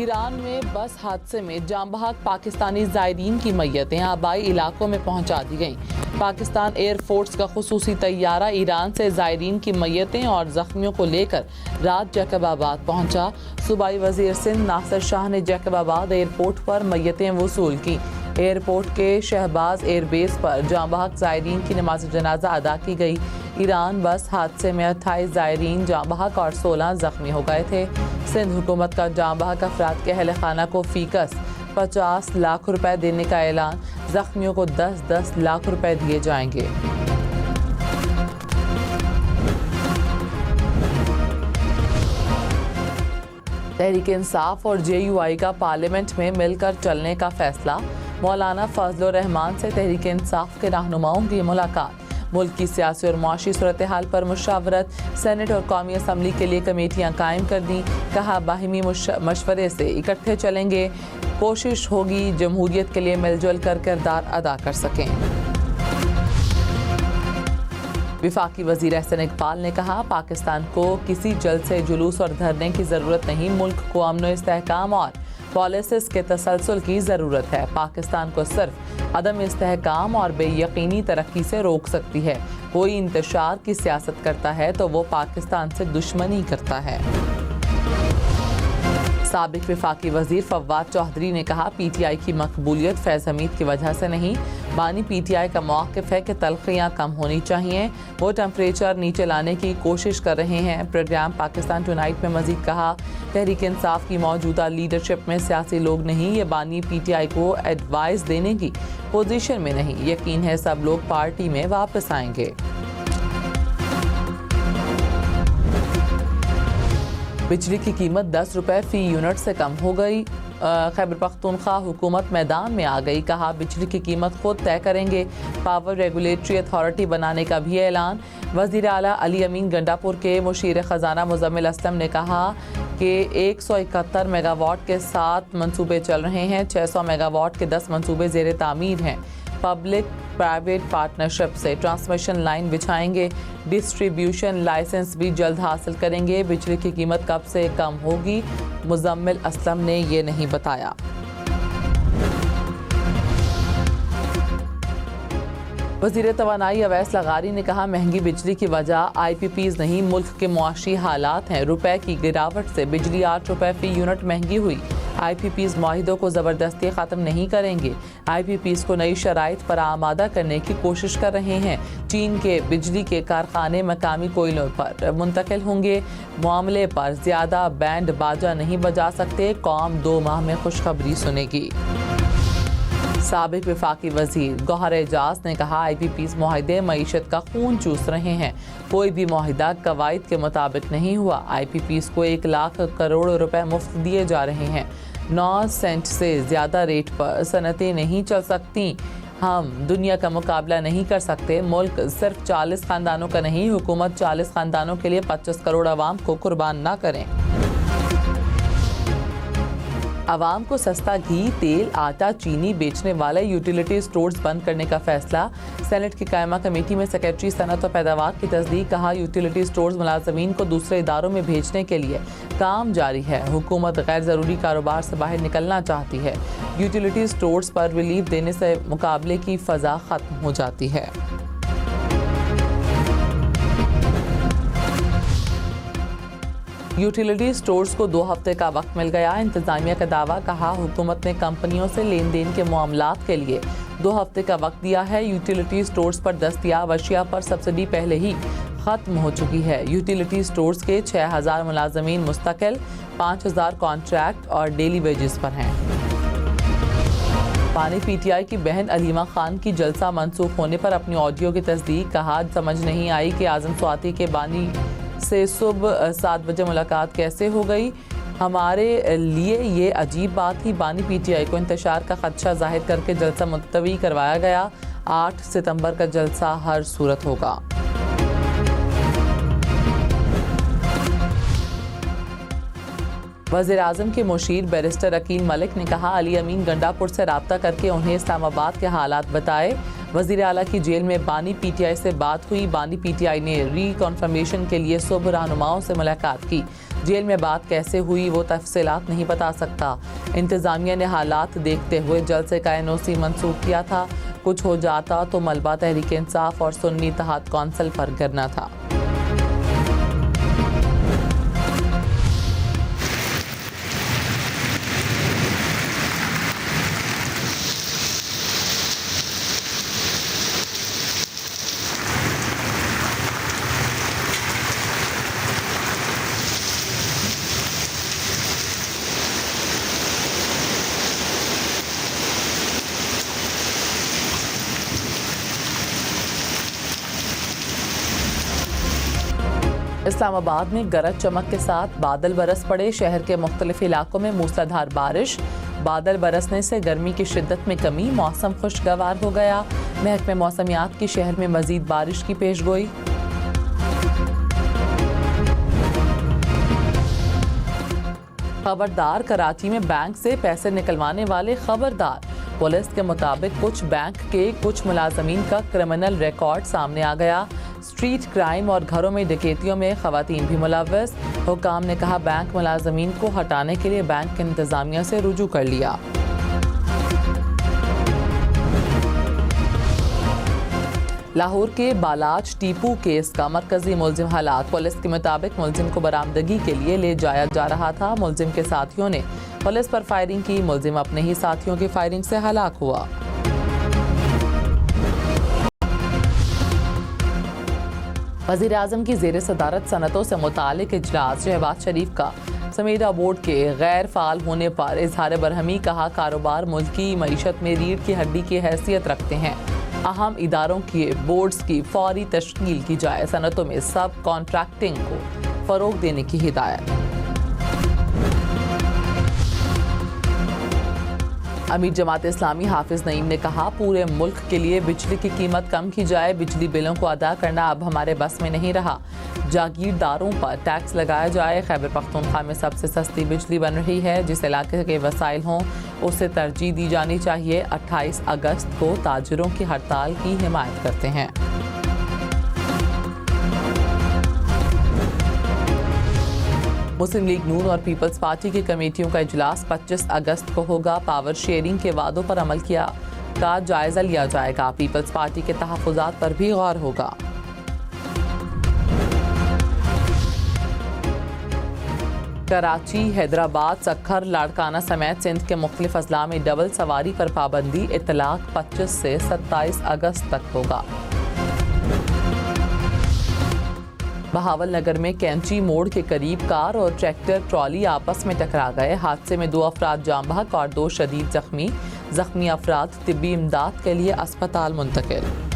Iran में बस हादसे में जाँ बहक पाकिस्तानी ज़ायरीन की मैयतें आबाई इलाकों में पहुंचा दी गईं। पाकिस्तान एयरफोर्स का खुसूसी तैयारा ईरान से ज़ायरीन की मैयतें और ज़ख्मियों को लेकर रात जैकबाबाद पहुंचा। सूबाई वज़ीर सिंध नासिर शाह ने जैकबाबाद एयरपोर्ट पर मैयतें वसूल की। एयरपोर्ट के शहबाज एयरबेस पर जाँ बहक ज़ायरीन की नमाज जनाजा अदा की गई। ईरान बस हादसे में 28 ज़ायरीन जाँ बहक और 16 ज़ख्मी हो गए थे। सिंध हुकूमत का जाँ बहक अफराद के अहल खाना को फीकस 50 लाख रुपए देने का ऐलान। ज़ख्मियों को 10-10 लाख रुपए दिए जाएंगे। तहरीक इंसाफ और JUI का पार्लियामेंट में मिलकर चलने का फैसला। मौलाना फजलुर रहमान से तहरीक इंसाफ के रहनुमाओं की मुलाकात। मुल्क की सियासी और मुआशी सूरत हाल पर मुशावरत। सेनेट और कौमी असम्बली के लिए कमेटियाँ कायम कर दी। कहा बाहिमी मशवरे से इकट्ठे चलेंगे। कोशिश होगी जमहूरियत के लिए मिलजुल कर किरदार अदा कर सकें। वफाकी वज़ीर एहसन इकबाल ने कहा पाकिस्तान को किसी जलसे जुलूस और धरने की ज़रूरत नहीं, मुल्क को अमन व इस्तेहकाम और पॉलिसीज़ के तसलसल की ज़रूरत है। पाकिस्तान को सिर्फ अदम इस्तेहकाम और बेयकीनी तरक्की से रोक सकती है। कोई इंतशार की सियासत करता है तो वो पाकिस्तान से दुश्मनी करता है। साबिक वफाकी वज़ीर फवाद चौधरी ने कहा PTI की मकबूलियत फैज़ हमीद की वजह से नहीं, बानी PTI का मौक़िफ़ है कि तलख़ियाँ कम होनी चाहिए। वो टेम्परेचर नीचे लाने की कोशिश कर रहे हैं। प्रोग्राम पाकिस्तान टुनाइट में मज़ीद कहा तहरीक इंसाफ की मौजूदा लीडरशिप में सियासी लोग नहीं, ये बानी PTI को एडवाइस देने की पोजीशन में नहीं। यकीन है सब लोग पार्टी में वापस आएंगे। बिजली की कीमत 10 रुपए फ़ी यूनिट से कम हो गई। खैबर पख्तूनख्वा हुकूमत मैदान में आ गई। कहा बिजली की कीमत खुद तय करेंगे। पावर रेगुलेटरी अथॉरिटी बनाने का भी ऐलान। वज़ीर आला अली अमीन गंडापुर के मुशीर ख़जाना मुज़म्मिल असलम ने कहा कि 171 मेगावाट के 7 मंसूबे चल रहे हैं। 600 मेगावाट के 10 मंसूबे ज़ेर तामीर हैं। पब्लिक प्राइवेट पार्टनरशिप से ट्रांसमिशन लाइन बिछाएंगे। डिस्ट्रीब्यूशन लाइसेंस भी जल्द हासिल करेंगे। बिजली की कीमत कब से कम होगी, मुज़म्मिल असलम ने ये नहीं बताया। वज़ीर तवानाई अवैस लगारी ने कहा महंगी बिजली की वजह IPPs नहीं, मुल्क के मुआशी हालात हैं। रुपए की गिरावट से बिजली 8 रुपए फ़ी यूनिट महंगी हुई। IPPs मुआहिदों को ज़बरदस्ती ख़त्म नहीं करेंगे। IPPs को नई शराइत पर आमादा करने की कोशिश कर रहे हैं। चीन के बिजली के कारखाने मकामी कोयलों पर मुंतकिल होंगे। मामले पर ज़्यादा बैंड बाजा नहीं बजा सकते। कौम 2 माह में खुशखबरी सुनेगी। साबिक वफाकी वज़ीर गौहर एजाज ने कहा IPPs मुआहिदे मईशत का खून चूस रहे हैं। कोई भी मुआहिदा कवायद के मुताबिक नहीं हुआ। IPPs को 1 लाख करोड़ रुपए मुफ्त दिए जा रहे हैं। 9 सेंट से ज़्यादा रेट पर सनतें नहीं चल सकती। हम दुनिया का मुकाबला नहीं कर सकते। मुल्क सिर्फ 40 ख़ानदानों का नहीं, हुकूमत 40 ख़ानदानों के लिए 25 करोड़ आवाम को कुर्बान ना करें। आवाम को सस्ता घी, तेल, आटा, चीनी बेचने वाले यूटिलिटी स्टोर्स बंद करने का फैसला। सेनेट की कायमा कमेटी में सेक्रेटरी सनत और पैदावार की तस्दीक। कहा यूटिलिटी स्टोर्स मुलाजमीन को दूसरे इदारों में भेजने के लिए काम जारी है। हुकूमत गैर ज़रूरी कारोबार से बाहर निकलना चाहती है। यूटिलिटी स्टोर्स पर रिलीफ देने से मुकाबले की फ़ज़ा ख़त्म हो जाती है। यूटिलिटी स्टोर्स को 2 हफ्ते का वक्त मिल गया। इंतज़ामिया का दावा। कहा हुकूमत ने कंपनियों से लेन देन के मामलात के लिए 2 हफ्ते का वक्त दिया है। यूटिलिटी स्टोर्स पर दस्तयाब अशिया पर सब्सिडी पहले ही ख़त्म हो चुकी है। यूटिलिटी स्टोर्स के 6000 मुलाजमीन मुस्तकिल, 5000 कॉन्ट्रैक्ट और डेली वेजेस पर हैं। बानी PTI की बहन अलीमा खान की जलसा मनसूख होने पर अपनी ऑडियो की तस्दीक। कहा समझ नहीं आई कि आज़म स्वाति के बानी से सुबह 7 बजे मुलाकात कैसे हो गई। हमारे लिए ये अजीब बात थी। बानी PTI को इंतशार का खदशा जाहिर करके जलसा मुलतवी करवाया गया। 8 सितंबर का जलसा हर सूरत होगा। वज़ीर आज़म के मुशीर बैरिस्टर अकील मलिक ने कहा अली अमीन गंडापुर से रब्ता करके उन्हें इस्लामाबाद के हालात बताए। वज़ीर आला की जेल में बानी पीटीआई से बात हुई। बानी पीटीआई ने रिकॉन्फर्मेशन के लिए सुबह रहनुमाओं से मुलाकात की। जेल में बात कैसे हुई वो तफसीलात नहीं बता सकता। इंतज़ामिया ने हालात देखते हुए जल्द से का एनओसी मंसूख किया था। कुछ हो जाता तो मलबा तहरीक इंसाफ और सुन्नी इत्तेहाद कौंसिल पर गिरना था। इस्लामाबाद में गरज चमक के साथ बादल बरस पड़े। शहर के मुख्तलिफ इलाकों में मूसलाधार बारिश। बादल बरसने से गर्मी की शिद्दत में कमी, मौसम खुशगवार हो गया। महकमे मौसमियात की शहर में मजीद बारिश की पेशगोई। खबरदार, कराची में बैंक से पैसे निकलवाने वाले खबरदार। पुलिस के मुताबिक कुछ बैंक के कुछ मुलाजमीन का क्रिमिनल रिकॉर्ड सामने आ गया। स्ट्रीट क्राइम और घरों में डकैतियों में खवातीन भी मुलव्वस। हुकाम ने कहा बैंक मुलाजमीन को हटाने के लिए बैंक की इंतजामिया से रुजू कर लिया। लाहौर के बालाज टीपू केस का मरकजी मुलजिम हालात। पुलिस के मुताबिक मुलजिम को बरामदगी के लिए ले जाया जा रहा था। मुलजिम के साथियों ने पुलिस पर फायरिंग की। मुलजिम अपने ही साथियों की फायरिंग से हलाक हुआ। वज़ीर आज़म की ज़ेर सदारत सनतों से मुतालिक इजलास। शहबाज शरीफ का समीरा बोर्ड के गैर फाल होने पर इजहार बरहमी। कहा कारोबार मुल्क की मईशत में रीढ़ की हड्डी की हैसियत रखते हैं। अहम इदारों के बोर्ड्स की फौरी तश्कील की जाए। सनतों में सब कॉन्ट्रैक्टिंग को फ़रोग देने की हिदायत। अमीर जमात इस्लामी हाफिज नईम ने कहा पूरे मुल्क के लिए बिजली की कीमत कम की जाए। बिजली बिलों को अदा करना अब हमारे बस में नहीं रहा। जागीरदारों पर टैक्स लगाया जाए। खैबर पख्तूनख्वा में सबसे सस्ती बिजली बन रही है। जिस इलाके के वसाइल हों उसे तरजीह दी जानी चाहिए। 28 अगस्त को ताजिरों की हड़ताल की हिमायत करते हैं। मुस्लिम लीग नून और पीपल्स पार्टी की कमेटियों का इजलास 25 अगस्त को होगा। पावर शेयरिंग के वादों पर अमल का जायजा लिया जाएगा। पीपल्स पार्टी के तहफ़्फ़ुज़ात पर भी गौर होगा। कराची, हैदराबाद, सक्खर, लाड़काना समेत सिंध के मुख्तलिफ अजला में डबल सवारी पर पाबंदी। इतलाक 25 से 27 अगस्त तक होगा। बहावल नगर में कैंची मोड़ के करीब कार और ट्रैक्टर ट्रॉली आपस में टकरा गए। हादसे में 2 अफराद जाँ बहक और 2 शदीद जख्मी। जख्मी अफराद तिब्बी इमदाद के लिए अस्पताल मुंतकिल।